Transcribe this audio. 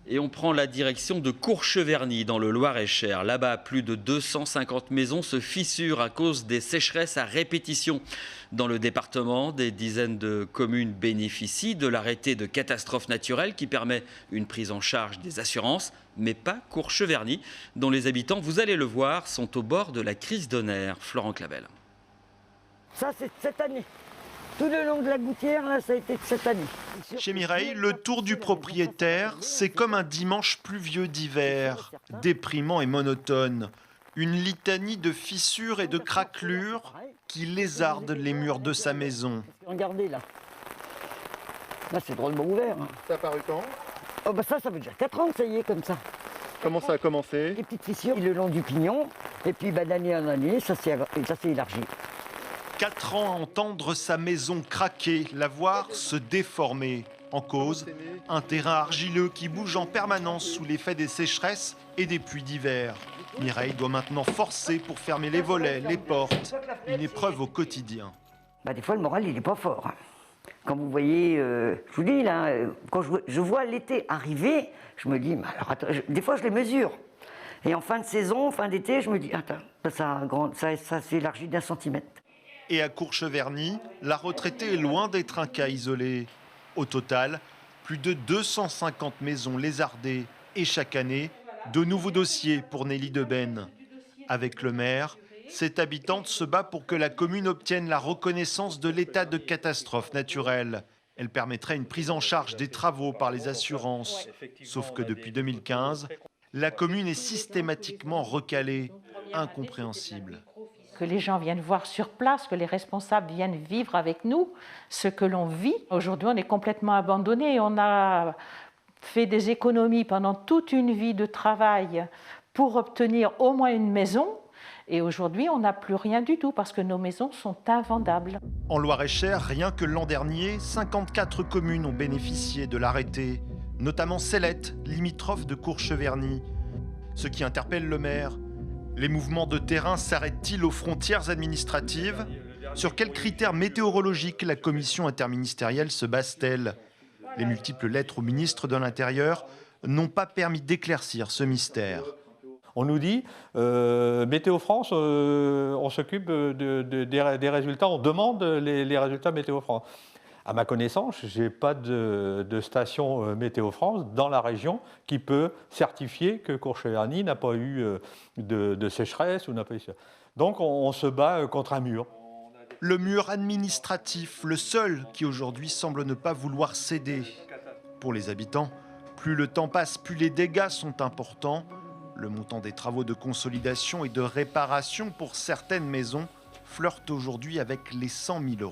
Et on prend la direction de Courcheverny dans le Loir-et-Cher. Là-bas, plus de 250 maisons se fissurent à cause des sécheresses à répétition. Dans le département, des dizaines de communes bénéficient de l'arrêté de catastrophe naturelle qui permet une prise en charge des assurances, mais pas Courcheverny, dont les habitants, vous allez le voir, sont au bord de la crise de nerfs. Florent Clavel. Ça, c'est cette année. Tout le long de la gouttière, là, ça a été cette année. Chez Mireille, le tour du propriétaire, c'est comme un dimanche pluvieux d'hiver, déprimant et monotone. Une litanie de fissures et de craquelures qui lézardent les murs de sa maison. Regardez là. Là, c'est drôlement ouvert. Hein. Ça a apparu quand? Oh, bah ça fait déjà 4 ans que ça y est comme ça. Comment ça a commencé? Des petites fissures le long du pignon. Et puis, bah, d'année en année, ça s'est élargi. 4 ans à entendre sa maison craquer, la voir se déformer. En cause, un terrain argileux qui bouge en permanence sous l'effet des sécheresses et des pluies d'hiver. Mireille doit maintenant forcer pour fermer les volets, les portes. Une épreuve au quotidien. Bah, des fois, le moral, il n'est pas fort. Hein. Quand vous voyez, je vous dis, là, quand je vois l'été arriver, je me dis, alors, attends, des fois, je les mesure. Et en fin de saison, fin d'été, je me dis, attends, ça s'élargit d'1 centimètre. Et à Courcheverny, la retraitée est loin d'être un cas isolé. Au total, plus de 250 maisons lézardées et chaque année, de nouveaux dossiers pour Nelly Deben. Avec le maire, cette habitante se bat pour que la commune obtienne la reconnaissance de l'état de catastrophe naturelle. Elle permettrait une prise en charge des travaux par les assurances. Sauf que depuis 2015, la commune est systématiquement recalée. Incompréhensible. Que les gens viennent voir sur place, que les responsables viennent vivre avec nous ce que l'on vit. Aujourd'hui, on est complètement abandonné. On a fait des économies pendant toute une vie de travail pour obtenir au moins une maison. Et aujourd'hui, on n'a plus rien du tout parce que nos maisons sont invendables. En Loir-et-Cher, rien que l'an dernier, 54 communes ont bénéficié de l'arrêté, notamment Célette, limitrophe de Courcheverny. Ce qui interpelle le maire. Les mouvements de terrain s'arrêtent-ils aux frontières administratives? Sur quels critères météorologiques la commission interministérielle se base-t-elle? Les multiples lettres au ministre de l'Intérieur n'ont pas permis d'éclaircir ce mystère. On nous dit, Météo France, on s'occupe des résultats, on demande les résultats Météo France. À ma connaissance, je n'ai pas de station Météo France dans la région qui peut certifier que Courcheverny n'a pas eu de sécheresse ou n'a pas eu ça. Donc on se bat contre un mur. Le mur administratif, le seul qui aujourd'hui semble ne pas vouloir céder. Pour les habitants, plus le temps passe, plus les dégâts sont importants. Le montant des travaux de consolidation et de réparation pour certaines maisons flirte aujourd'hui avec les 100 000 €.